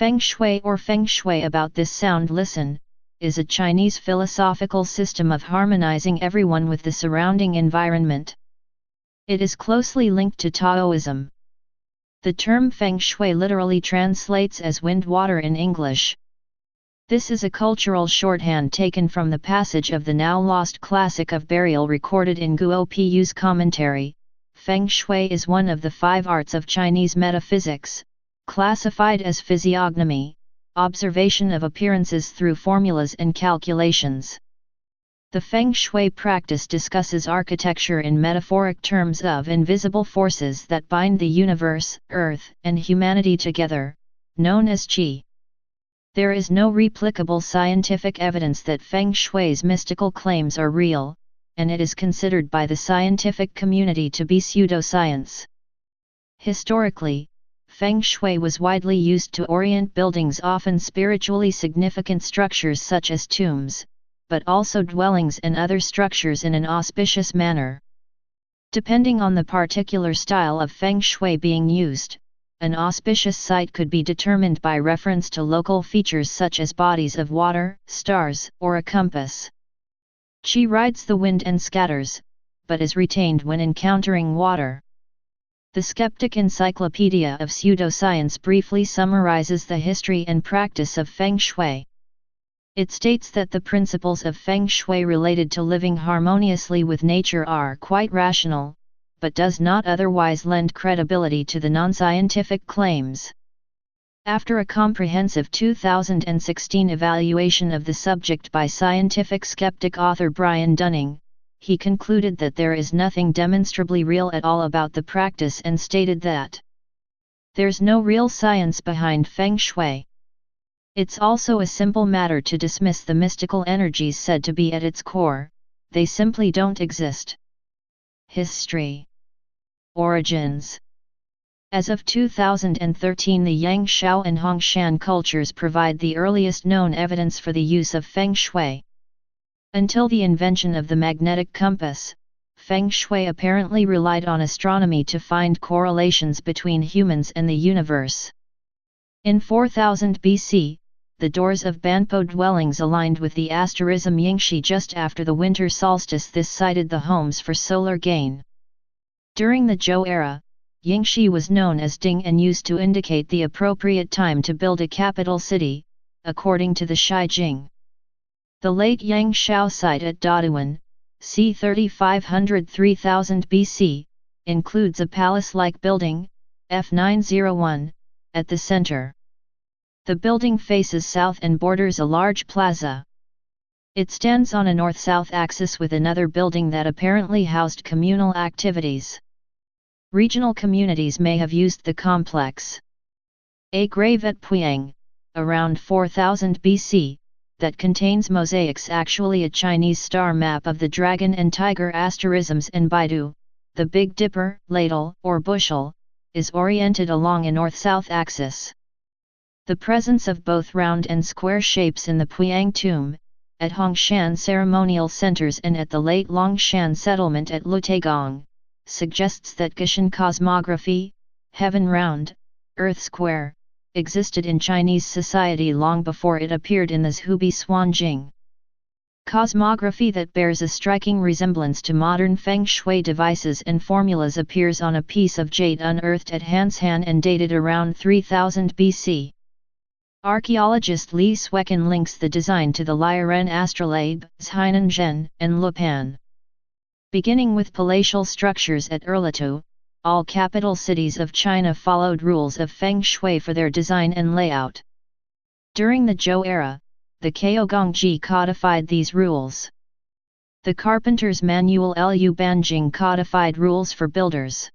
Feng Shui or Feng Shui, about this sound listen, is a Chinese philosophical system of harmonizing everyone with the surrounding environment. It is closely linked to Taoism. The term Feng Shui literally translates as wind-water in English. This is a cultural shorthand taken from the passage of the now-lost classic of burial recorded in Guo Pu's commentary. Feng Shui is one of the 5 arts of Chinese metaphysics, classified as physiognomy, observation of appearances through formulas and calculations. The Feng Shui practice discusses architecture in metaphoric terms of invisible forces that bind the universe, earth, and humanity together, known as Qi. There is no replicable scientific evidence that Feng Shui's mystical claims are real, and it is considered by the scientific community to be pseudoscience. Historically, Feng Shui was widely used to orient buildings, often spiritually significant structures such as tombs, but also dwellings and other structures, in an auspicious manner. Depending on the particular style of Feng Shui being used, an auspicious site could be determined by reference to local features such as bodies of water, stars, or a compass. Qi rides the wind and scatters, but is retained when encountering water. The Skeptic Encyclopedia of Pseudoscience briefly summarizes the history and practice of Feng Shui. It states that the principles of Feng Shui related to living harmoniously with nature are quite rational, but does not otherwise lend credibility to the non-scientific claims. After a comprehensive 2016 evaluation of the subject by scientific skeptic author Brian Dunning, he concluded that there is nothing demonstrably real at all about the practice and stated that there's no real science behind Feng Shui. It's also a simple matter to dismiss the mystical energies said to be at its core, they simply don't exist. History. Origins. As of 2013, the Yang Shao and Hongshan cultures provide the earliest known evidence for the use of Feng Shui. Until the invention of the magnetic compass, Feng Shui apparently relied on astronomy to find correlations between humans and the universe. In 4000 BC, the doors of Banpo dwellings aligned with the asterism Yingxi just after the winter solstice. This cited the homes for solar gain. During the Zhou era, Yingxi was known as Ding and used to indicate the appropriate time to build a capital city, according to the Shi Jing. The late Yang Shao site at Daduan, c. 3500–3000 BC, includes a palace-like building, F901, at the center. The building faces south and borders a large plaza. It stands on a north-south axis with another building that apparently housed communal activities. Regional communities may have used the complex. A grave at Puyang, around 4000 BC, that contains mosaics, actually a Chinese star map of the dragon and tiger asterisms, and Baidu, the Big Dipper, ladle, or bushel, is oriented along a north-south axis. The presence of both round and square shapes in the Puyang tomb, at Hongshan ceremonial centers and at the late Longshan settlement at Lutaigong, suggests that Goshen cosmography, heaven round, earth square, existed in Chinese society long before it appeared in the Zhubi Suanjing. Cosmography that bears a striking resemblance to modern Feng Shui devices and formulas appears on a piece of jade unearthed at Hanshan and dated around 3000 BC. Archaeologist Li Suekin links the design to the Liren astrolabe, Zhainan Zhen, and Lupan. Beginning with palatial structures at Erlitou, all capital cities of China followed rules of Feng Shui for their design and layout. During the Zhou era, the Caogongji codified these rules. The Carpenter's Manual Lu Banjing codified rules for builders.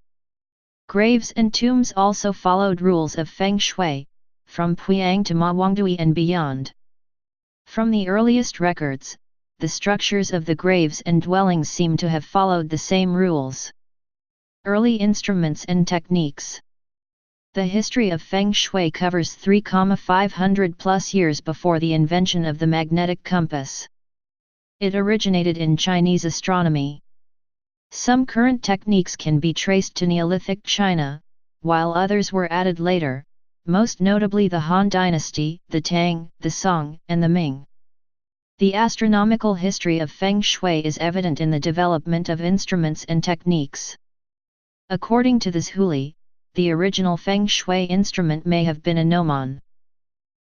Graves and tombs also followed rules of Feng Shui, from Puyang to Mawangdui and beyond. From the earliest records, the structures of the graves and dwellings seem to have followed the same rules. Early instruments and techniques. The history of Feng Shui covers 3,500 plus years before the invention of the magnetic compass. It originated in Chinese astronomy. Some current techniques can be traced to Neolithic China, while others were added later, most notably the Han Dynasty, the Tang, the Song, and the Ming. The astronomical history of Feng Shui is evident in the development of instruments and techniques. According to the Shui, the original Feng Shui instrument may have been a gnomon.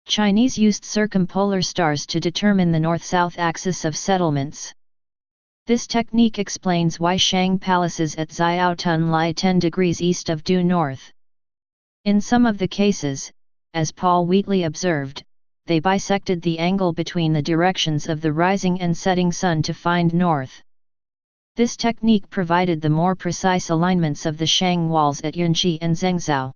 Chinese used circumpolar stars to determine the north-south axis of settlements. This technique explains why Shang palaces at Xiaotun lie 10 degrees east of due north. In some of the cases, as Paul Wheatley observed, they bisected the angle between the directions of the rising and setting sun to find north. This technique provided the more precise alignments of the Shang walls at Yunji and Zhengzhou.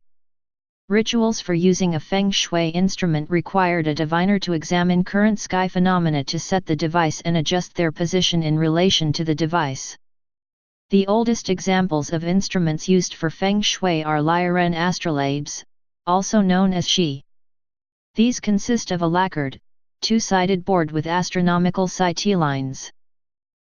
Rituals for using a Feng Shui instrument required a diviner to examine current sky phenomena to set the device and adjust their position in relation to the device. The oldest examples of instruments used for Feng Shui are Lyran astrolabes, also known as Shi. These consist of a lacquered, two-sided board with astronomical sightlines.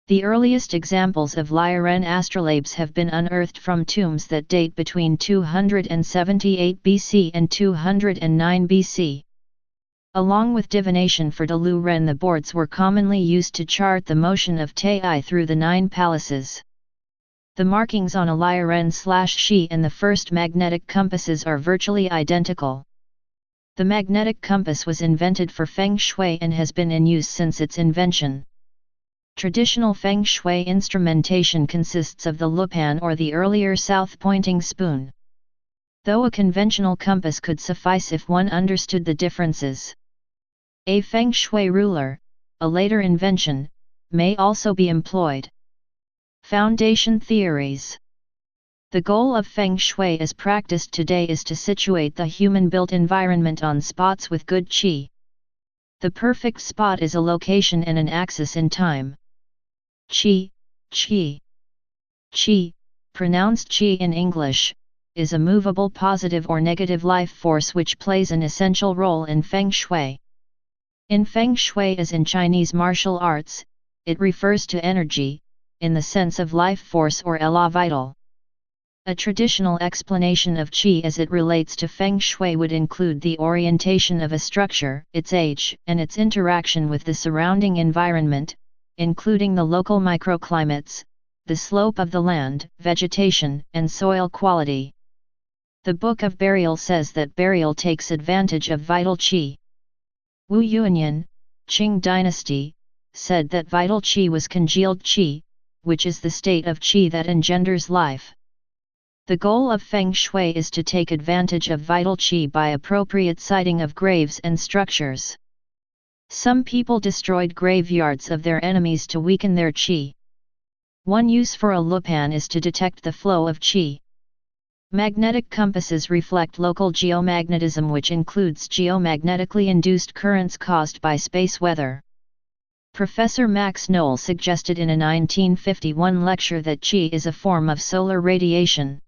The earliest examples of Lyran astrolabes have been unearthed from tombs that date between 278 BC and 209 BC. Along with divination for Dalu Ren, the boards were commonly used to chart the motion of Tai through the 9 palaces. The markings on a Lyran/Shi and the first magnetic compasses are virtually identical. The magnetic compass was invented for Feng Shui and has been in use since its invention. Traditional Feng Shui instrumentation consists of the lupan or the earlier south-pointing spoon. Though a conventional compass could suffice if one understood the differences. A Feng Shui ruler, a later invention, may also be employed. Foundation theories. The goal of Feng Shui as practiced today is to situate the human-built environment on spots with good qi. The perfect spot is a location and an axis in time. Qi, qi. Qi, pronounced qi in English, is a movable positive or negative life force which plays an essential role in Feng Shui. In Feng Shui as in Chinese martial arts, it refers to energy, in the sense of life force or élan vital. A traditional explanation of qi as it relates to Feng Shui would include the orientation of a structure, its age, and its interaction with the surrounding environment, including the local microclimates, the slope of the land, vegetation, and soil quality. The Book of Burial says that burial takes advantage of vital qi. Wu Yuanyan, Qing dynasty, said that vital qi was congealed qi, which is the state of qi that engenders life. The goal of Feng Shui is to take advantage of vital qi by appropriate siting of graves and structures. Some people destroyed graveyards of their enemies to weaken their qi. One use for a lupan is to detect the flow of qi. Magnetic compasses reflect local geomagnetism, which includes geomagnetically induced currents caused by space weather. Professor Max Knoll suggested in a 1951 lecture that qi is a form of solar radiation.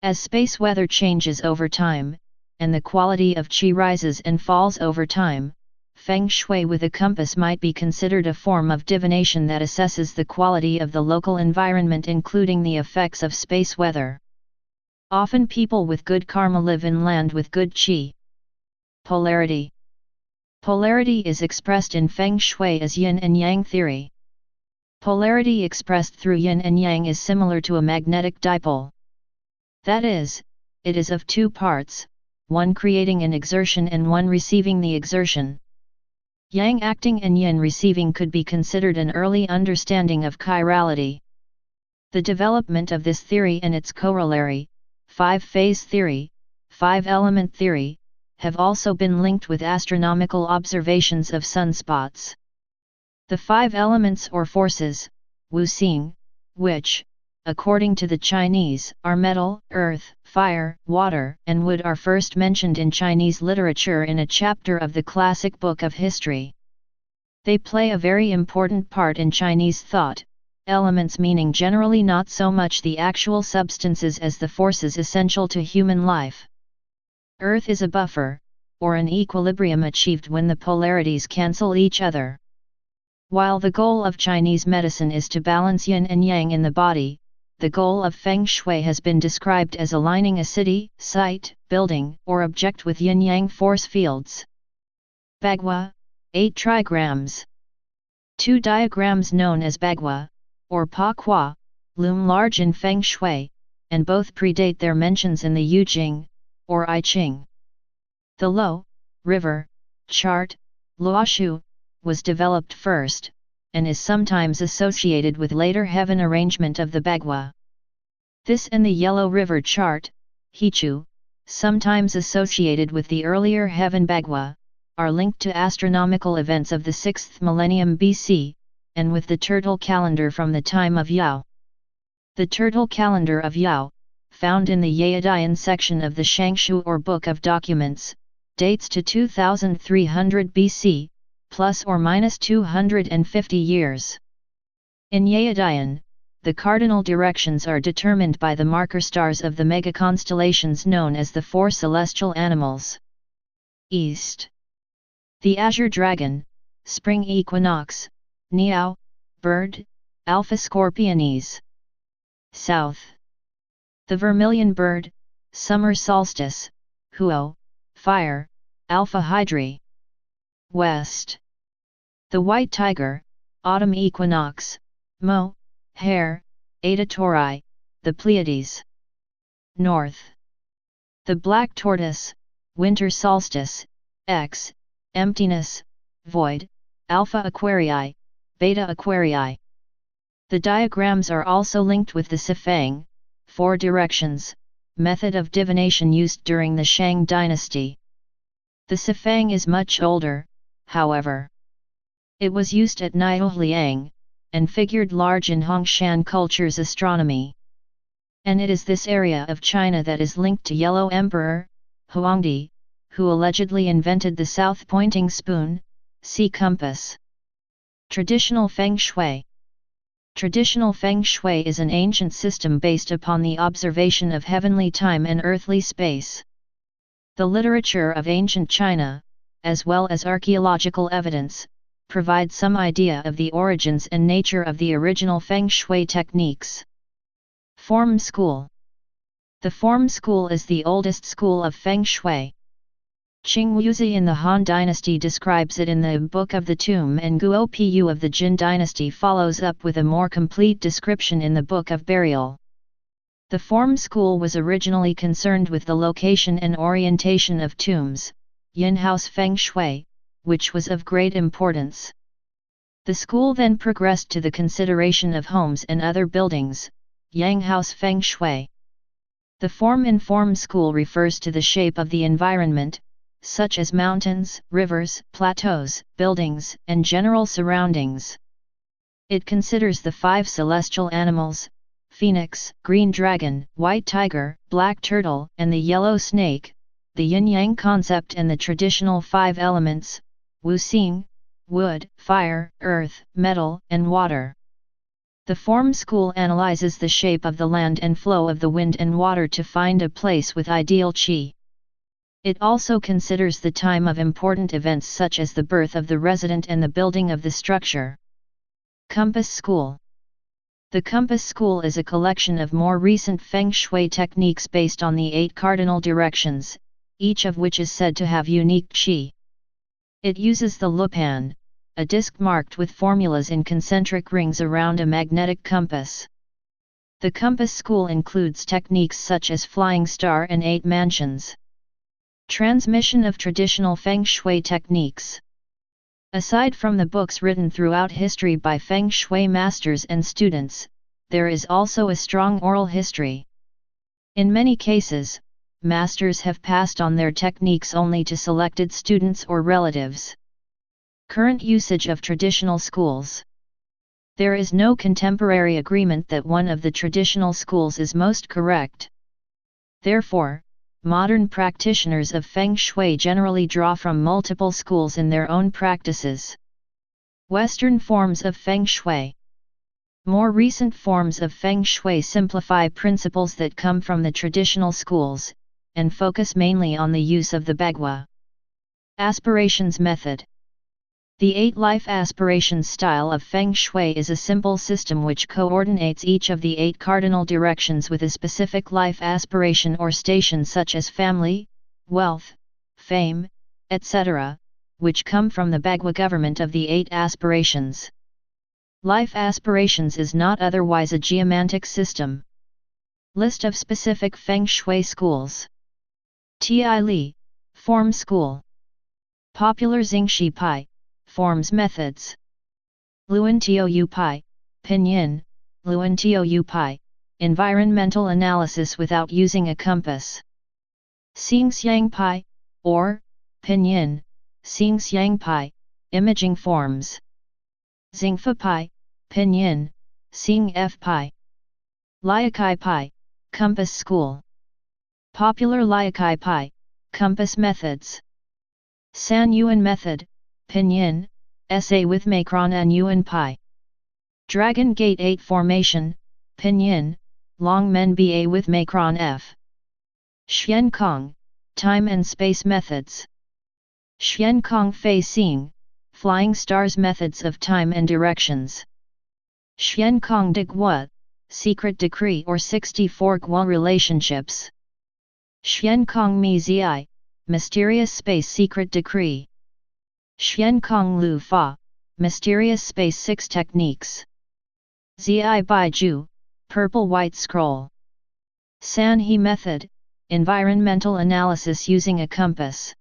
As space weather changes over time, and the quality of qi rises and falls over time, Feng Shui with a compass might be considered a form of divination that assesses the quality of the local environment, including the effects of space weather. Often people with good karma live in land with good qi. Polarity. Polarity is expressed in Feng Shui as yin and yang theory. Polarity expressed through yin and yang is similar to a magnetic dipole. That is, it is of two parts, one creating an exertion and one receiving the exertion. Yang acting and yin receiving could be considered an early understanding of chirality. The development of this theory and its corollary, five-phase theory, five-element theory, have also been linked with astronomical observations of sunspots. The five elements or forces, wuxing, which, according to the Chinese, are metal, earth, fire, water, and wood, are first mentioned in Chinese literature in a chapter of the classic book of history. They play a very important part in Chinese thought, elements meaning generally not so much the actual substances as the forces essential to human life. Earth is a buffer, or an equilibrium achieved when the polarities cancel each other. While the goal of Chinese medicine is to balance yin and yang in the body, the goal of Feng Shui has been described as aligning a city, site, building, or object with yin-yang force fields. Bagua, 8 trigrams. 2 diagrams known as Bagua, or Pa Qua, loom large in Feng Shui, and both predate their mentions in the Yu Jing, or I Ching. The Lo, river, chart, Luoshu, was developed first, and is sometimes associated with later heaven arrangement of the Bagua. This and the Yellow River chart, Hichu, sometimes associated with the earlier heaven Bagua, are linked to astronomical events of the 6th millennium BC, and with the turtle calendar from the time of Yao. The turtle calendar of Yao, found in the Yayadian section of the Shangshu or Book of Documents, dates to 2300 BC, plus or minus 250 years. In Yayadian, the cardinal directions are determined by the marker stars of the mega-constellations known as the 4 celestial animals. East. The Azure Dragon, Spring Equinox, Niao, Bird, Alpha Scorpiones. South. The Vermilion Bird, Summer Solstice, Huo, Fire, Alpha Hydri. West. The White Tiger, Autumn Equinox, Mo, Hare, Auditory, the Pleiades. North. The Black Tortoise, Winter Solstice, X, Emptiness, Void, Alpha Aquarii, Beta Aquarii. The diagrams are also linked with the Feng, 4 directions, method of divination used during the Shang dynasty. The Feng is much older, however. It was used at Niuliang, and figured large in Hongshan culture's astronomy. And it is this area of China that is linked to Yellow Emperor, Huangdi, who allegedly invented the south-pointing spoon, see compass. Traditional Feng Shui. Traditional Feng Shui is an ancient system based upon the observation of heavenly time and earthly space. The literature of ancient China, as well as archaeological evidence, provide some idea of the origins and nature of the original Feng Shui techniques. Form School. The Form School is the oldest school of Feng Shui. Qingwuzi in the Han Dynasty describes it in the Book of the Tomb, and Guo Pu of the Jin Dynasty follows up with a more complete description in the Book of Burial. The Form School was originally concerned with the location and orientation of tombs, Yin House Feng Shui, which was of great importance. The school then progressed to the consideration of homes and other buildings, Yang House Feng Shui. The form in Form School refers to the shape of the environment, such as mountains, rivers, plateaus, buildings, and general surroundings. It considers the 5 celestial animals, phoenix, green dragon, white tiger, black turtle, and the yellow snake, the yin-yang concept and the traditional 5 elements, wuxing, wood, fire, earth, metal, and water. The Form School analyzes the shape of the land and flow of the wind and water to find a place with ideal qi. It also considers the time of important events such as the birth of the resident and the building of the structure. Compass School. The Compass School is a collection of more recent Feng Shui techniques based on the 8 cardinal directions, each of which is said to have unique qi. It uses the lupan, a disc marked with formulas in concentric rings around a magnetic compass. The Compass School includes techniques such as Flying Star and 8 Mansions. Transmission of traditional Feng Shui techniques. Aside from the books written throughout history by Feng Shui masters and students, there is also a strong oral history. In many cases, masters have passed on their techniques only to selected students or relatives. Current usage of traditional schools. There is no contemporary agreement that one of the traditional schools is most correct. Therefore, modern practitioners of Feng Shui generally draw from multiple schools in their own practices. Western forms of Feng Shui. More recent forms of Feng Shui simplify principles that come from the traditional schools, and focus mainly on the use of the Bagua. Aspirations method. The 8 life aspirations style of Feng Shui is a simple system which coordinates each of the 8 cardinal directions with a specific life aspiration or station such as family, wealth, fame, etc., which come from the Bagua government of the 8 aspirations. Life aspirations is not otherwise a geomantic system. List of specific Feng Shui schools. Ti Li, Form School. Popular Xingshi Pai, Forms Methods. Luan Tou Pai, Pinyin, Luan Tou Pai, Environmental Analysis without using a compass. Xing Xiang Pai, or, Pinyin, Xing Xiang Pai, Imaging Forms. Xingfa Pai, Pinyin, Xing F Pai. Liakai Pai, Compass School. Popular Liakai Pai, Compass Methods. San Yuan Method, Pinyin, SA with Macron and Yuan Pai. Dragon Gate 8 Formation, Pinyin, Long Men BA with Macron F. Xian Kong, Time and Space Methods. Xian Kong Fei Xing, Flying Stars Methods of Time and Directions. Xian Kong de Guo, Secret Decree or 64 Guo Relationships. Xian Kong Mi Zi, Mysterious Space Secret Decree. Xian Kong Lu Fa, Mysterious Space 6 Techniques. Zi Bai Ju, Purple White Scroll. San He Method, Environmental Analysis using a compass.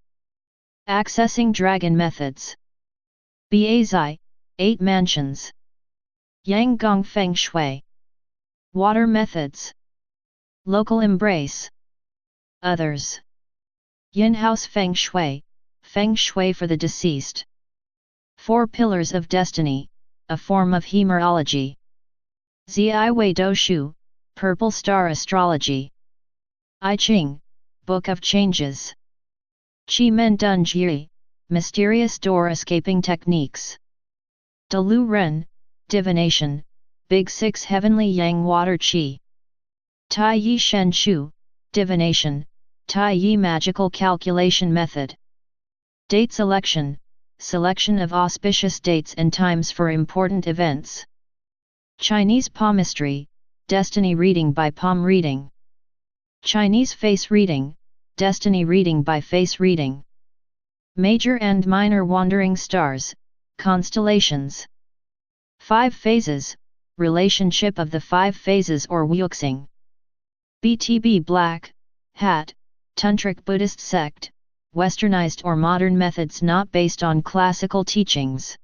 Accessing Dragon Methods. Ba Zai, 8 Mansions. Yang Gong Feng Shui. Water Methods. Local Embrace. Others. Yin House Feng Shui, Feng Shui for the deceased. 4 Pillars of Destiny, a form of Hemerology. Zi Wei Do Shu, Purple Star Astrology. I Ching, Book of Changes. Qi Men Dun Jie, Mysterious Door Escaping Techniques. De Lu Ren, Divination, Big 6 Heavenly Yang Water Qi. Tai Yi Shen Shu, Divination, Tai Yi Magical Calculation Method. Date Selection, Selection of auspicious dates and times for important events. Chinese Palmistry, Destiny Reading by Palm Reading. Chinese Face Reading, Destiny Reading by Face Reading. Major and Minor Wandering Stars, Constellations. 5 Phases, Relationship of the 5 Phases or Wuxing. BTB Black, Hat, Tantric Buddhist sect, westernized or modern methods not based on classical teachings.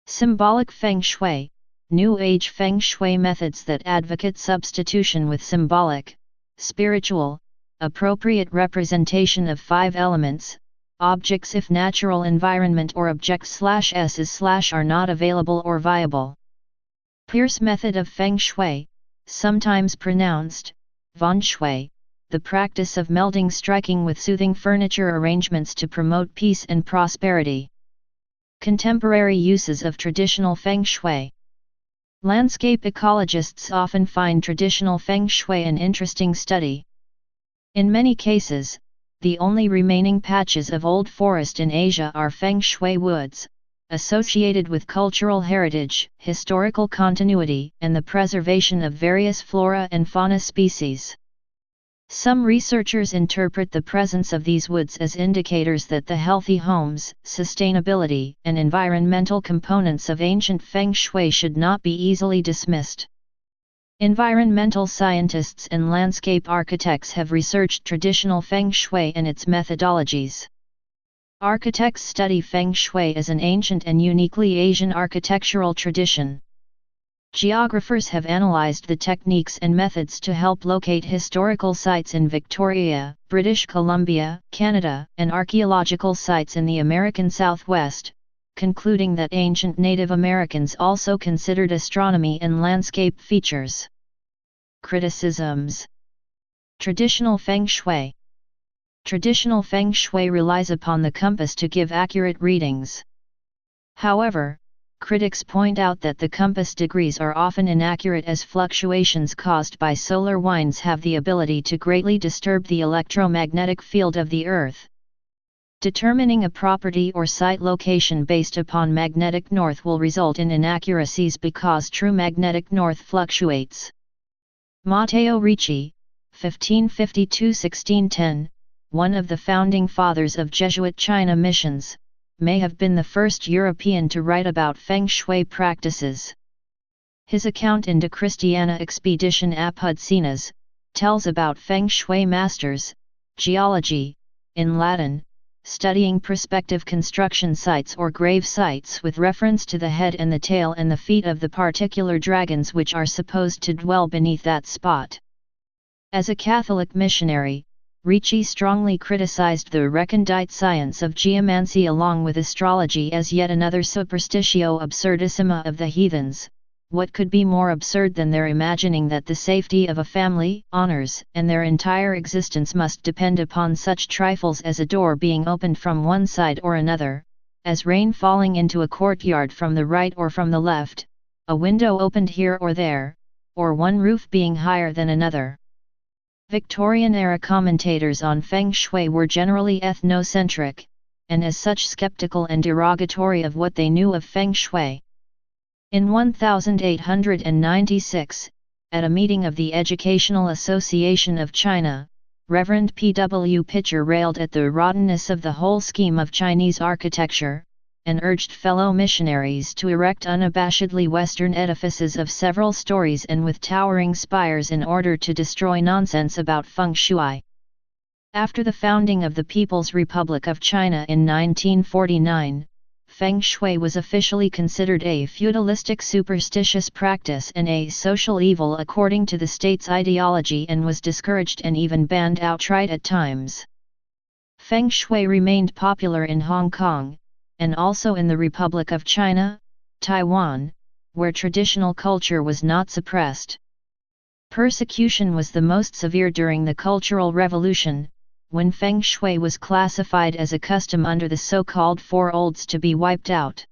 Symbolic Feng Shui, New Age Feng Shui methods that advocate substitution with symbolic, spiritual, appropriate representation of 5 elements, objects if natural environment or objects/s are not available or viable. Pierce method of Feng Shui, sometimes pronounced, Feng Shui, the practice of melding striking with soothing furniture arrangements to promote peace and prosperity. Contemporary uses of traditional Feng Shui. Landscape ecologists often find traditional Feng Shui an interesting study. In many cases, the only remaining patches of old forest in Asia are Feng Shui woods, associated with cultural heritage, historical continuity, and the preservation of various flora and fauna species. Some researchers interpret the presence of these woods as indicators that the healthy homes, sustainability, and environmental components of ancient Feng Shui should not be easily dismissed. Environmental scientists and landscape architects have researched traditional Feng Shui and its methodologies. Architects study Feng Shui as an ancient and uniquely Asian architectural tradition. Geographers have analyzed the techniques and methods to help locate historical sites in Victoria, British Columbia, Canada, and archaeological sites in the American Southwest, concluding that ancient Native Americans also considered astronomy and landscape features. Criticisms. Traditional Feng Shui. Traditional Feng Shui relies upon the compass to give accurate readings. However, critics point out that the compass degrees are often inaccurate as fluctuations caused by solar winds have the ability to greatly disturb the electromagnetic field of the Earth. Determining a property or site location based upon magnetic north will result in inaccuracies because true magnetic north fluctuates. Matteo Ricci, 1552–1610, one of the founding fathers of Jesuit China missions, may have been the first European to write about Feng Shui practices. His account in De Christiana Expedition Apudcinas tells about Feng Shui masters, geology, in Latin, studying prospective construction sites or grave sites with reference to the head and the tail and the feet of the particular dragons which are supposed to dwell beneath that spot. As a Catholic missionary, Ricci strongly criticized the recondite science of geomancy along with astrology as yet another superstitio absurdissima of the heathens. What could be more absurd than their imagining that the safety of a family, honors, and their entire existence must depend upon such trifles as a door being opened from one side or another, as rain falling into a courtyard from the right or from the left, a window opened here or there, or one roof being higher than another. Victorian-era commentators on Feng Shui were generally ethnocentric, and as such skeptical and derogatory of what they knew of Feng Shui. In 1896, at a meeting of the Educational Association of China, Reverend P.W. Pitcher railed at the rottenness of the whole scheme of Chinese architecture, and urged fellow missionaries to erect unabashedly Western edifices of several stories and with towering spires in order to destroy nonsense about Feng Shui. After the founding of the People's Republic of China in 1949, Feng Shui was officially considered a feudalistic superstitious practice and a social evil according to the state's ideology and was discouraged and even banned outright at times. Feng Shui remained popular in Hong Kong, and also in the Republic of China, Taiwan, where traditional culture was not suppressed. Persecution was the most severe during the Cultural Revolution, when Feng Shui was classified as a custom under the so-called Four Olds to be wiped out.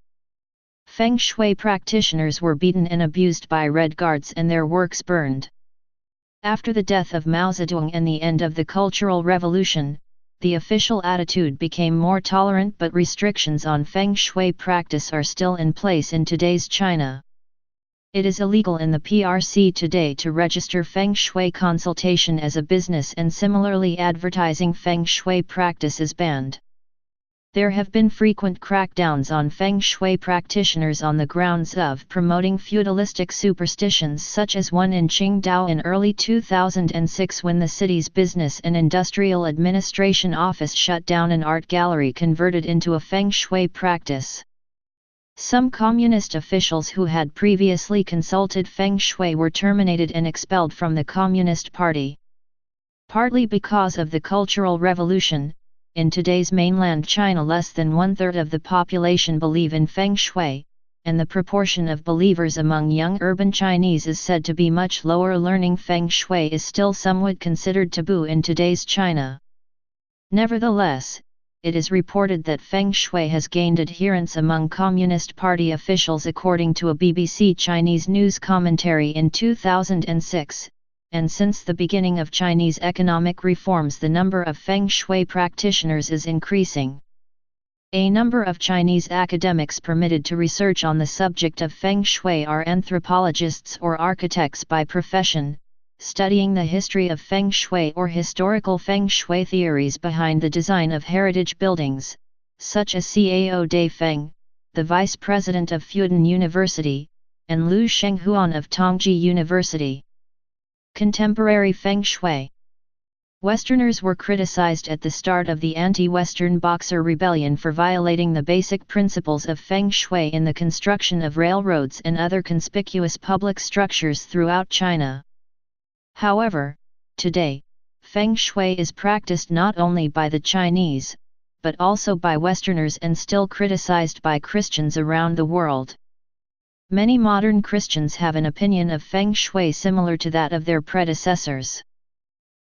Feng Shui practitioners were beaten and abused by Red Guards and their works burned. After the death of Mao Zedong and the end of the Cultural Revolution, the official attitude became more tolerant, but restrictions on Feng Shui practice are still in place in today's China. It is illegal in the PRC today to register Feng Shui consultation as a business, and similarly advertising Feng Shui practice is banned. There have been frequent crackdowns on Feng Shui practitioners on the grounds of promoting feudalistic superstitions, such as one in Qingdao in early 2006 when the city's Business and Industrial Administration office shut down an art gallery converted into a Feng Shui practice. Some communist officials who had previously consulted Feng Shui were terminated and expelled from the Communist Party. Partly because of the Cultural Revolution, in today's mainland China less than one-third of the population believe in Feng Shui, and the proportion of believers among young urban Chinese is said to be much lower. Learning Feng Shui is still somewhat considered taboo in today's China. Nevertheless, it is reported that Feng Shui has gained adherents among Communist Party officials according to a BBC Chinese news commentary in 2006, and since the beginning of Chinese economic reforms the number of Feng Shui practitioners is increasing. A number of Chinese academics permitted to research on the subject of Feng Shui are anthropologists or architects by profession, studying the history of Feng Shui or historical Feng Shui theories behind the design of heritage buildings, such as Cao De Feng, the vice president of Fudan University, and Liu Shenghuan of Tongji University. Contemporary Feng Shui. Westerners were criticized at the start of the anti-Western Boxer Rebellion for violating the basic principles of Feng Shui in the construction of railroads and other conspicuous public structures throughout China. However, today, Feng Shui is practiced not only by the Chinese, but also by Westerners and still criticized by Christians around the world. Many modern Christians have an opinion of Feng Shui similar to that of their predecessors.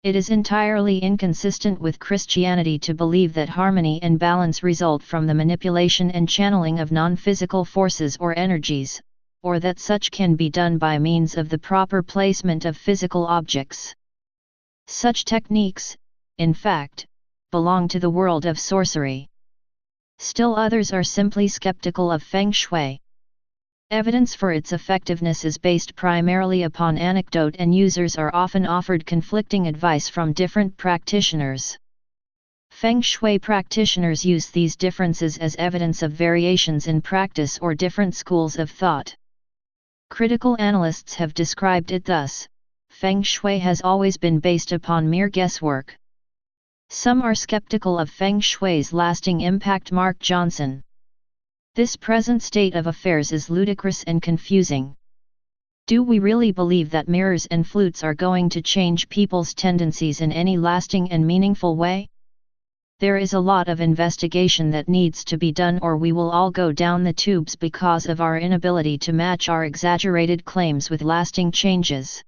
It is entirely inconsistent with Christianity to believe that harmony and balance result from the manipulation and channeling of non-physical forces or energies, or that such can be done by means of the proper placement of physical objects. Such techniques, in fact, belong to the world of sorcery. Still others are simply skeptical of Feng Shui. Evidence for its effectiveness is based primarily upon anecdote, and users are often offered conflicting advice from different practitioners. Feng Shui practitioners use these differences as evidence of variations in practice or different schools of thought. Critical analysts have described it thus: Feng Shui has always been based upon mere guesswork. Some are skeptical of Feng Shui's lasting impact. Mark Johnson. This present state of affairs is ludicrous and confusing. Do we really believe that mirrors and flutes are going to change people's tendencies in any lasting and meaningful way? There is a lot of investigation that needs to be done, or we will all go down the tubes because of our inability to match our exaggerated claims with lasting changes.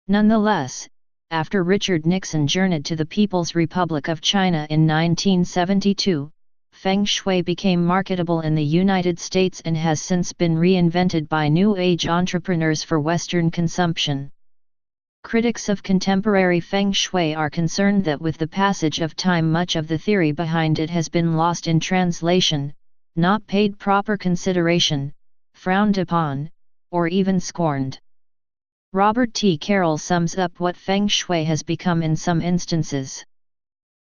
Nonetheless, after Richard Nixon journeyed to the People's Republic of China in 1972, Feng Shui became marketable in the United States and has since been reinvented by New Age entrepreneurs for Western consumption. Critics of contemporary Feng Shui are concerned that with the passage of time much of the theory behind it has been lost in translation, not paid proper consideration, frowned upon, or even scorned. Robert T. Carroll sums up what Feng Shui has become in some instances.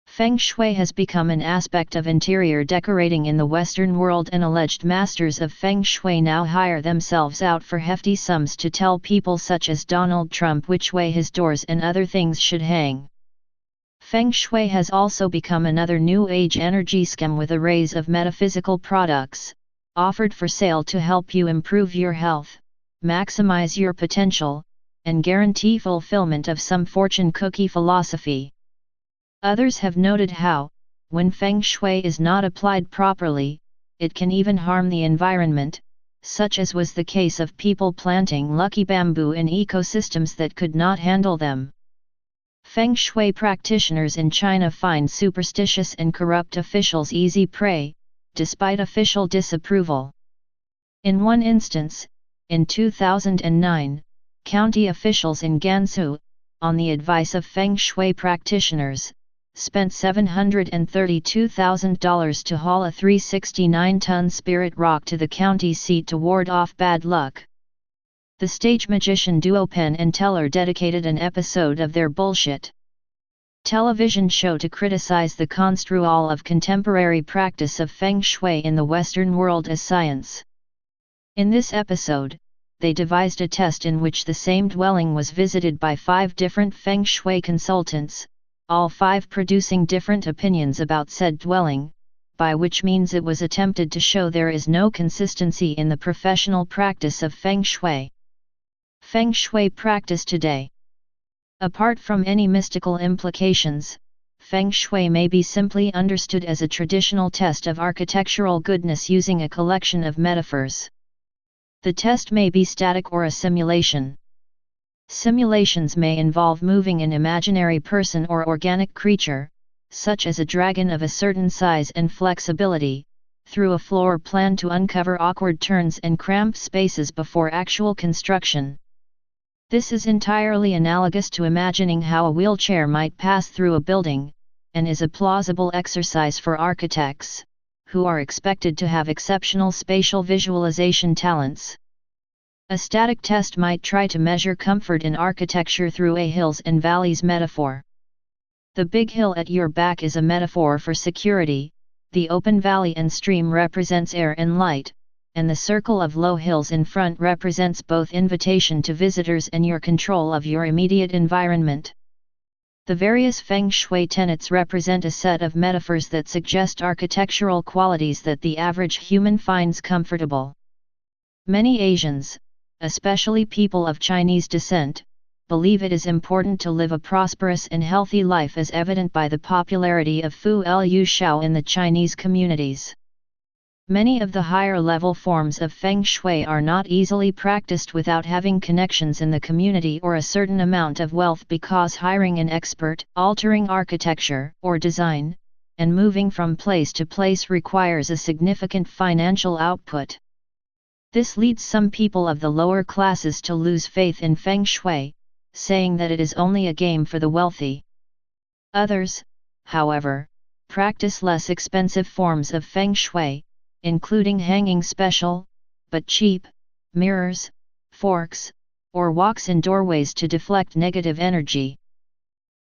Feng Shui has become an aspect of interior decorating in the Western world, and alleged masters of Feng Shui now hire themselves out for hefty sums to tell people such as Donald Trump which way his doors and other things should hang. Feng Shui has also become another New Age energy scam with arrays of metaphysical products, offered for sale to help you improve your health, maximize your potential, and guarantee fulfillment of some fortune cookie philosophy. Others have noted how, when Feng Shui is not applied properly, it can even harm the environment, such as was the case of people planting lucky bamboo in ecosystems that could not handle them. Feng Shui practitioners in China find superstitious and corrupt officials easy prey, despite official disapproval. In one instance, in 2009, county officials in Gansu, on the advice of Feng Shui practitioners, spent $732,000 to haul a 369-ton spirit rock to the county seat to ward off bad luck. The stage magician duo Penn and Teller dedicated an episode of their bullshit television show to criticize the construal of contemporary practice of Feng Shui in the Western world as science. In this episode, they devised a test in which the same dwelling was visited by 5 different Feng Shui consultants, all 5 producing different opinions about said dwelling, by which means it was attempted to show there is no consistency in the professional practice of Feng Shui. Feng Shui practice today. Apart from any mystical implications, Feng Shui may be simply understood as a traditional test of architectural goodness using a collection of metaphors. The test may be static or a simulation. Simulations may involve moving an imaginary person or organic creature, such as a dragon of a certain size and flexibility, through a floor plan to uncover awkward turns and cramped spaces before actual construction. This is entirely analogous to imagining how a wheelchair might pass through a building, and is a plausible exercise for architects, who are expected to have exceptional spatial visualization talents. A static test might try to measure comfort in architecture through a hills and valleys metaphor. The big hill at your back is a metaphor for security, the open valley and stream represents air and light, and the circle of low hills in front represents both invitation to visitors and your control of your immediate environment. The various Feng Shui tenets represent a set of metaphors that suggest architectural qualities that the average human finds comfortable. Many Asians, especially people of Chinese descent, believe it is important to live a prosperous and healthy life, as evident by the popularity of Fu Lu Shao in the Chinese communities. Many of the higher-level forms of Feng Shui are not easily practiced without having connections in the community or a certain amount of wealth, because hiring an expert, altering architecture or design, and moving from place to place requires a significant financial output. This leads some people of the lower classes to lose faith in Feng Shui, saying that it is only a game for the wealthy. Others, however, practice less expensive forms of feng shui, including hanging special, but cheap, mirrors, forks, or walks in doorways to deflect negative energy.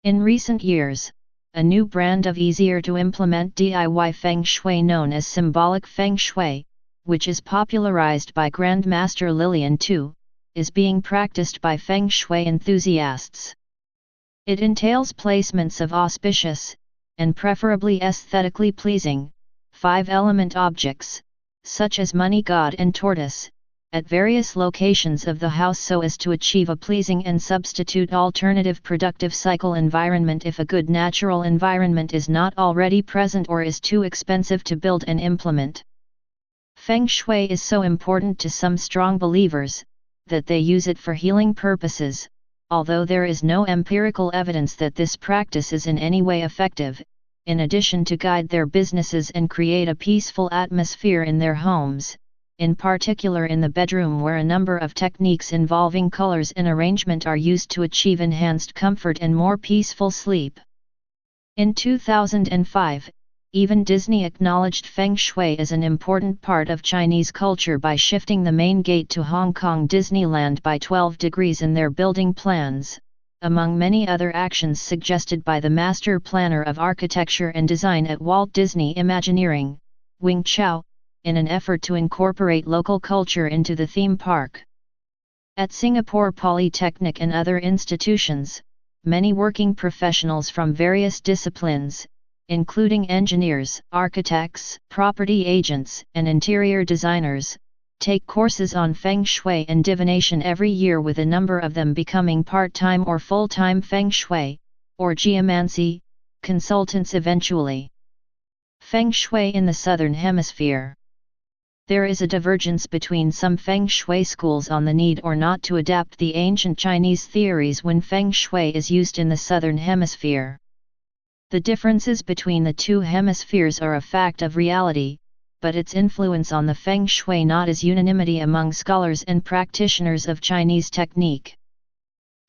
In recent years, a new brand of easier-to-implement DIY feng shui known as symbolic feng shui, which is popularized by Grandmaster Lilian Tu, is being practiced by feng shui enthusiasts. It entails placements of auspicious, and preferably aesthetically pleasing, 5-element objects, such as money god and tortoise, at various locations of the house so as to achieve a pleasing and substitute alternative productive cycle environment if a good natural environment is not already present or is too expensive to build and implement. Feng shui is so important to some strong believers, that they use it for healing purposes, although there is no empirical evidence that this practice is in any way effective, in addition to guide their businesses and create a peaceful atmosphere in their homes, in particular in the bedroom where a number of techniques involving colors and arrangement are used to achieve enhanced comfort and more peaceful sleep. In 2005, even Disney acknowledged feng shui as an important part of Chinese culture by shifting the main gate to Hong Kong Disneyland by 12 degrees in their building plans, among many other actions suggested by the master planner of architecture and design at Walt Disney Imagineering, Wing Chao, in an effort to incorporate local culture into the theme park. At Singapore Polytechnic and other institutions, many working professionals from various disciplines, including engineers, architects, property agents, and interior designers, take courses on feng shui and divination every year, with a number of them becoming part-time or full-time feng shui, or geomancy, consultants eventually. Feng shui in the Southern Hemisphere. There is a divergence between some feng shui schools on the need or not to adapt the ancient Chinese theories when feng shui is used in the Southern Hemisphere. The differences between the two hemispheres are a fact of reality, but its influence on the feng shui not as unanimity among scholars and practitioners of Chinese technique.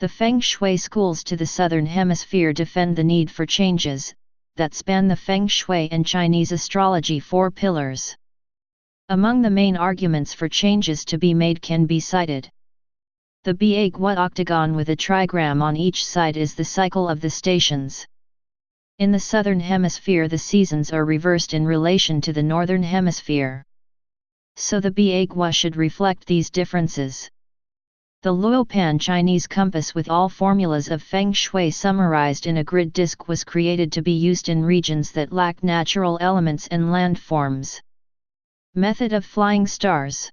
The feng shui schools to the Southern Hemisphere defend the need for changes that span the feng shui and Chinese astrology 4 pillars. Among the main arguments for changes to be made can be cited. The Bagua octagon with a trigram on each side is the cycle of the stations. In the Southern Hemisphere the seasons are reversed in relation to the Northern Hemisphere. So the Bagua should reflect these differences. The Luopan Chinese compass with all formulas of feng shui summarized in a grid disc was created to be used in regions that lack natural elements and landforms. Method of flying stars.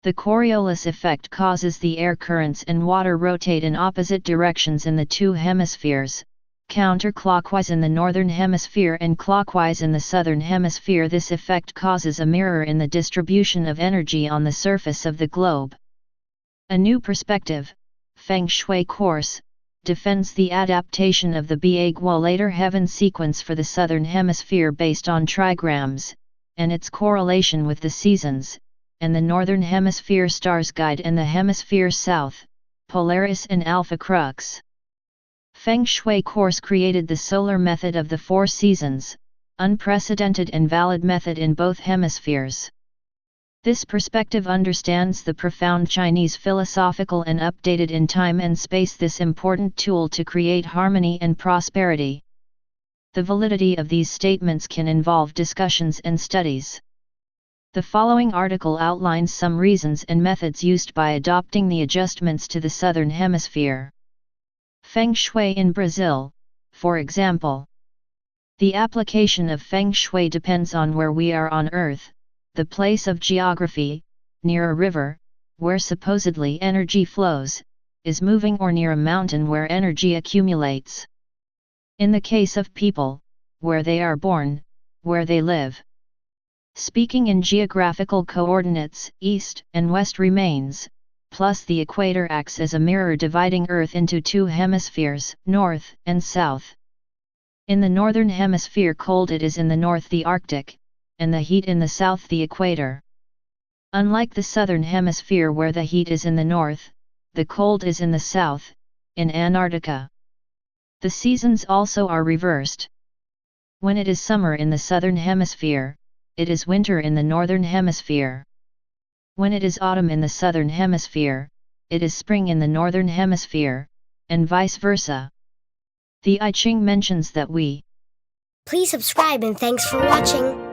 The Coriolis effect causes the air currents and water rotate in opposite directions in the two hemispheres, counterclockwise in the Northern Hemisphere and clockwise in the Southern Hemisphere. This effect causes a mirror in the distribution of energy on the surface of the globe. A new perspective, Feng Shui course, defends the adaptation of the Bagua later heaven sequence for the Southern Hemisphere based on trigrams, and its correlation with the seasons, and the Northern Hemisphere stars guide and the Hemisphere South, Polaris and Alpha Crux. Feng Shui course created the solar method of the 4 seasons, unprecedented and valid method in both hemispheres. This perspective understands the profound Chinese philosophical and updated in time and space this important tool to create harmony and prosperity. The validity of these statements can involve discussions and studies. The following article outlines some reasons and methods used by adopting the adjustments to the Southern Hemisphere. Feng Shui in Brazil, for example. The application of Feng Shui depends on where we are on Earth, the place of geography, near a river, where supposedly energy flows, is moving, or near a mountain where energy accumulates. In the case of people, where they are born, where they live. Speaking in geographical coordinates, east and west remains, plus the equator acts as a mirror dividing Earth into 2 hemispheres, north and south. In the Northern Hemisphere cold it is in the north the Arctic, and the heat in the south the equator. Unlike the Southern Hemisphere where the heat is in the north, the cold is in the south, in Antarctica. The seasons also are reversed. When it is summer in the southern hemisphere, it is winter in the northern hemisphere. When it is autumn in the southern hemisphere, it is spring in the northern hemisphere, and vice versa. The I Ching mentions that we. Please subscribe and thanks for watching.